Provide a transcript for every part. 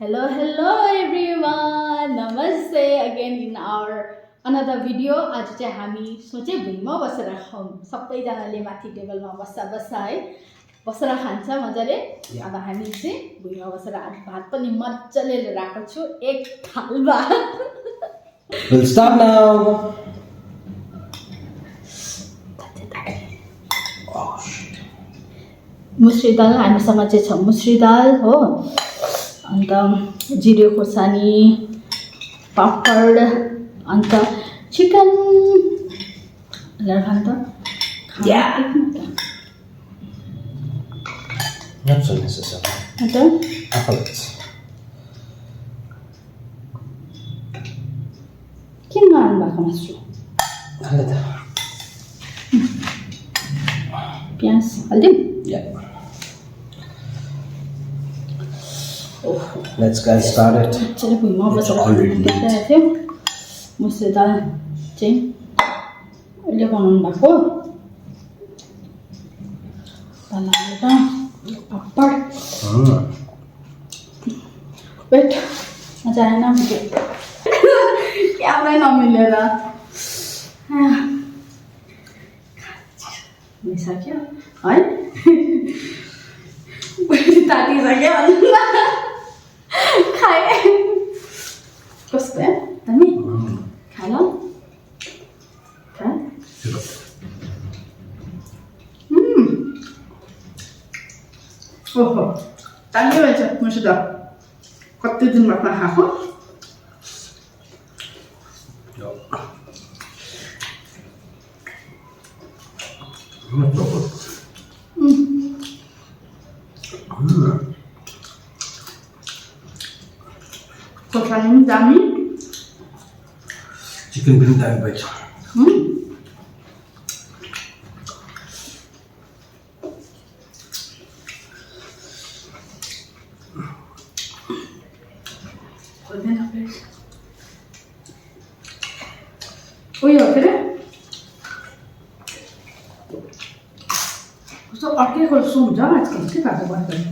Hello everyone. Namaste again in our another video. आज चाहिँ हामी सोचे भुइँमा बसेर खाऊँ सबैजनाले माथि टेबलमा बस्छ है बसेर खान्छ मजाले। अब हामी चाहिँ भुइँमा बसेर भात पनि मजाले लिएर आएको छु एक थाल भात। We'll start now. मुसुरी दाल हामीसँग चाहिँ छ मुसुरी दाल हो, अन्त जिरे खोर्सानी, पापड, अन्त चिकन खान्छ। Not so necessary. अन्त Apples. किन नहाल्नु भएको मासु? प्याज हालिदिउँ? Yeah. Let's get started. मजाले भुइँमा It's बसेर already बसिरहेको थियो। मुसुरी दाल चाहिँ अहिले बनाउनु भएको। दाल हालेर पापड वेट मजा आएन मुझे क्यामेरा नमिलेर मिसाक्यो है तातिसक्यो खाए कस्तो है दामी खा ल खा ओहो दामी भएछ मुसुरी दाल कति दिन बाद खाएको। Not so good. खोर्सानी पनि दामी। Chicken पनि दामी भएछ। उयो के अरे कस्तो अड्केको जस्तो हुन्छ आजकल के भएको बस्दैन।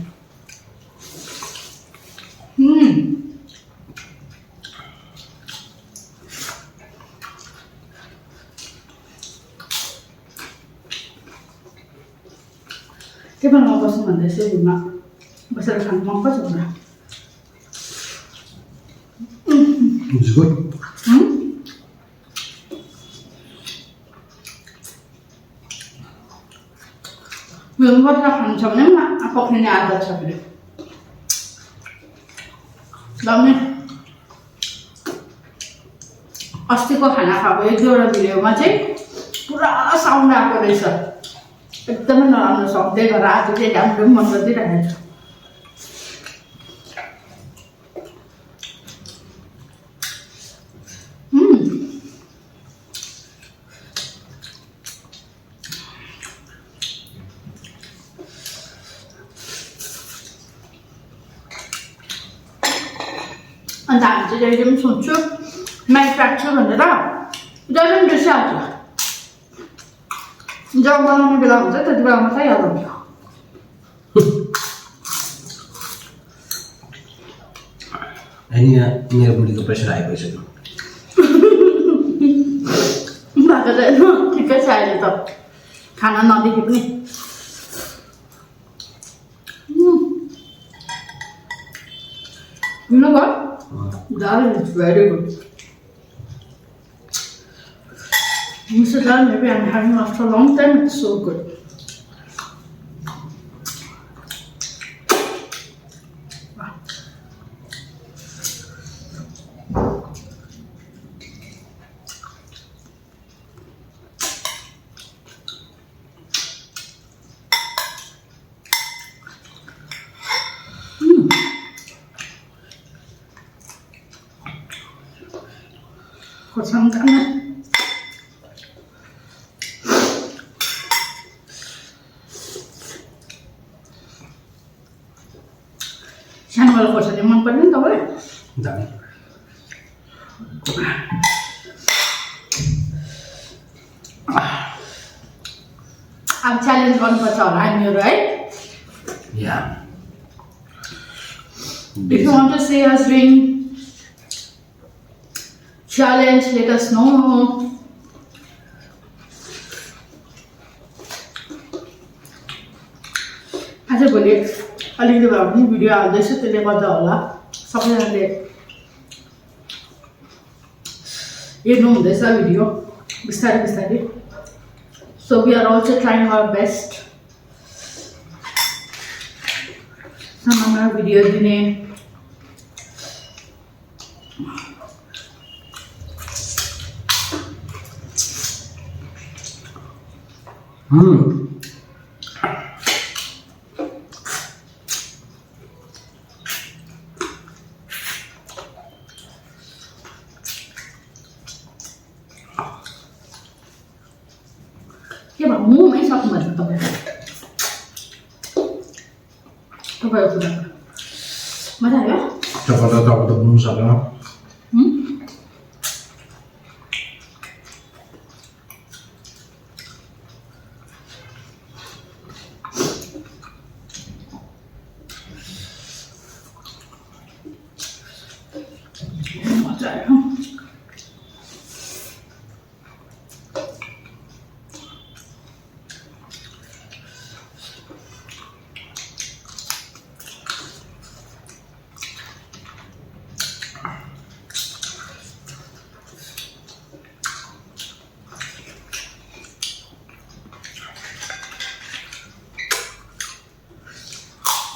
टेबलमा बस्नु भन्दा यसो भुइँमा बसेर खानु मन पर्छ पुरा। It's good. भुइँमा बसेर खानु छ भने पनि पक्रिने आदत छ फेरि दामी। अस्तिको खाना खाएको एक दुईवटा भिडियोमा चाहिँ पुरा साउन्ड आएको रहेछ, एकदमै नराम्रो सक्दै गरेर आज चाहिँ राम्रो मन गरिदिइरहेको छ। अन्त हामी चाहिँ जहिले पनि सोध्छु म्याच राख्छु भनेर जहिले पनि बिर्सिहाल्छ। जब बनाउने बेला हुन्छ त्यति बेला मात्रै याद आउँछ। अनि यहाँ मेरो बुढीको प्रेसर हाई भइसक्यो। भएको छैन ठिकै छ अहिले त खाना नदेखे पनि। You know what? Dal is very good. Musur dal maybe I'm having after a long time. It's so good. खोर्सानी दाना सानोवाला खोर्सानी मन पर्यो नि तपाईँलाई? दामी। अब च्यालेन्ज गर्नुपर्छ होला हामीहरू है। या If you want to see us doing challenge, let us know. आज भोलि अलिकति भए पनि भिडियो हाल्दैछु त्यसले गर्दा होला सबैजनाले हेर्नु हुँदैछ भिडियो बिस्तारै बिस्तारै so we are also trying our best समानमा भिडियो दिने के भयो मुमै सक्नु भएको तपाईँहरूको कुरा मजा आयो Coklat-coklat belum sana. मजा आयो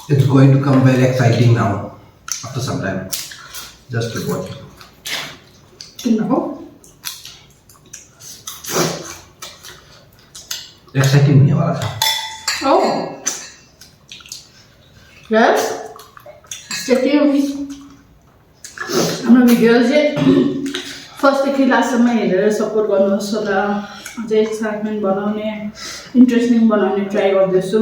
It's going to come very exciting now after some time. Just keep watching. Exciting हुने वाला छ. Oh. Yes. Stay tuned. हाम्रो भिडियो चाहिँ फर्स्टदेखि लास्टसम्म हेरेर सपोर्ट गर्नुहोस् होला अझै एक्साइटमेन्ट बनाउने इन्ट्रेस्टिङ बनाउने ट्राई गर्दैछु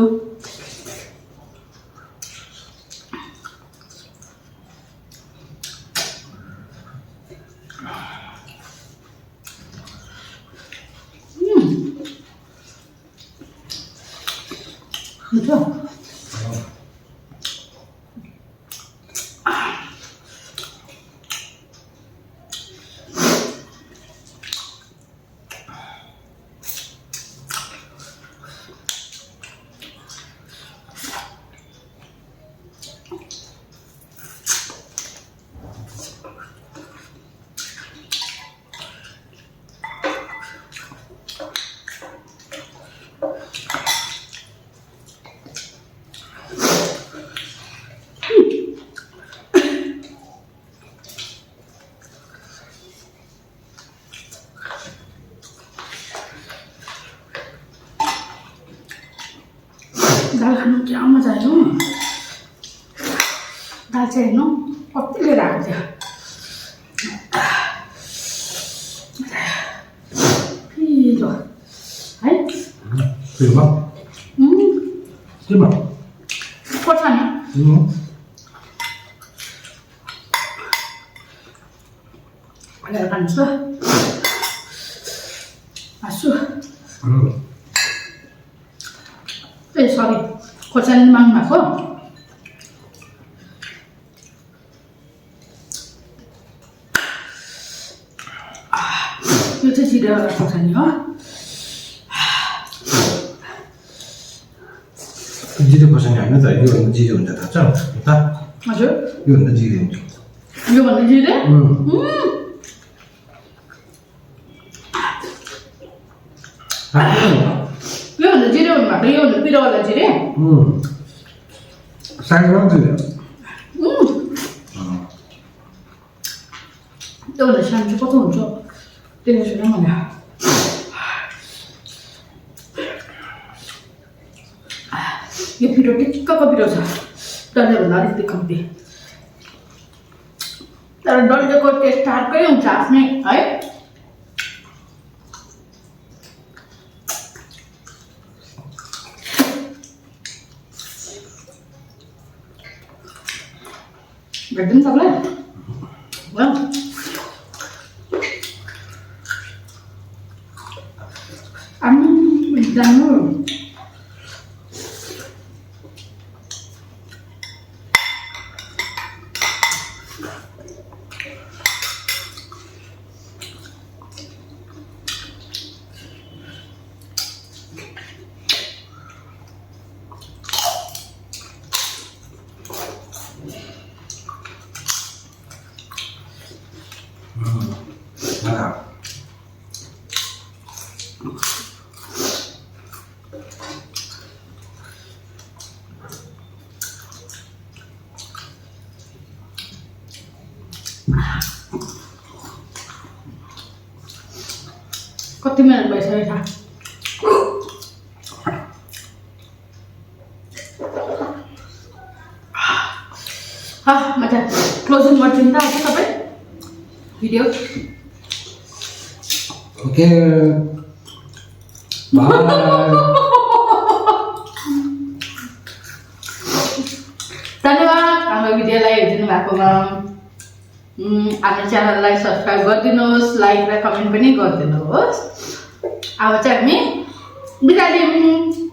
मिठो दाल खानु क्या मजा आयो दाल चाहिँ हेर्नु कति लिएर आएको थियो पिरो है Terima. Terima. खोर्सानी लिएर खानुहोस् ल आसु ए सरी खोर्सानी माग्नु भएको यो चाहिँ जिरा खोर्सानी हो जिरो खोर्सानी होइन त योभन्दा जिरो हुन्छ थाहा छ उता हजुर योभन्दा जिरो हुन्छ योभन्दा जिरे योभन्दा जिरे हुनुभएको योभन्दा पिरोवाला जिरे साइडमा जिरो त्योभन्दा सानो चाहिँ कस्तो हुन्छ त्यसले छैन मलाई यो पिरो टिक्कको पिरो छ डल्लेभन्दा अलिकति कम्ती तर डल्लेको टेस्ट अर्कै हुन्छ आफ्नै है भेट्दैन सबलाई जानु कति मिनट भइसक्यो थाहा म चाहिँ क्लोजिङ गर्छु नि त आज सबै भिडियो ओके बाय धन्यवाद हाम्रो भिडियोलाई हेरिदिनु भएकोमा हाम्रो च्यानललाई सब्सक्राइब गरिदिनुहोस् लाइक र कमेन्ट पनि गरिदिनुहोस् अब चाहिँ हामी बिदा लियौँ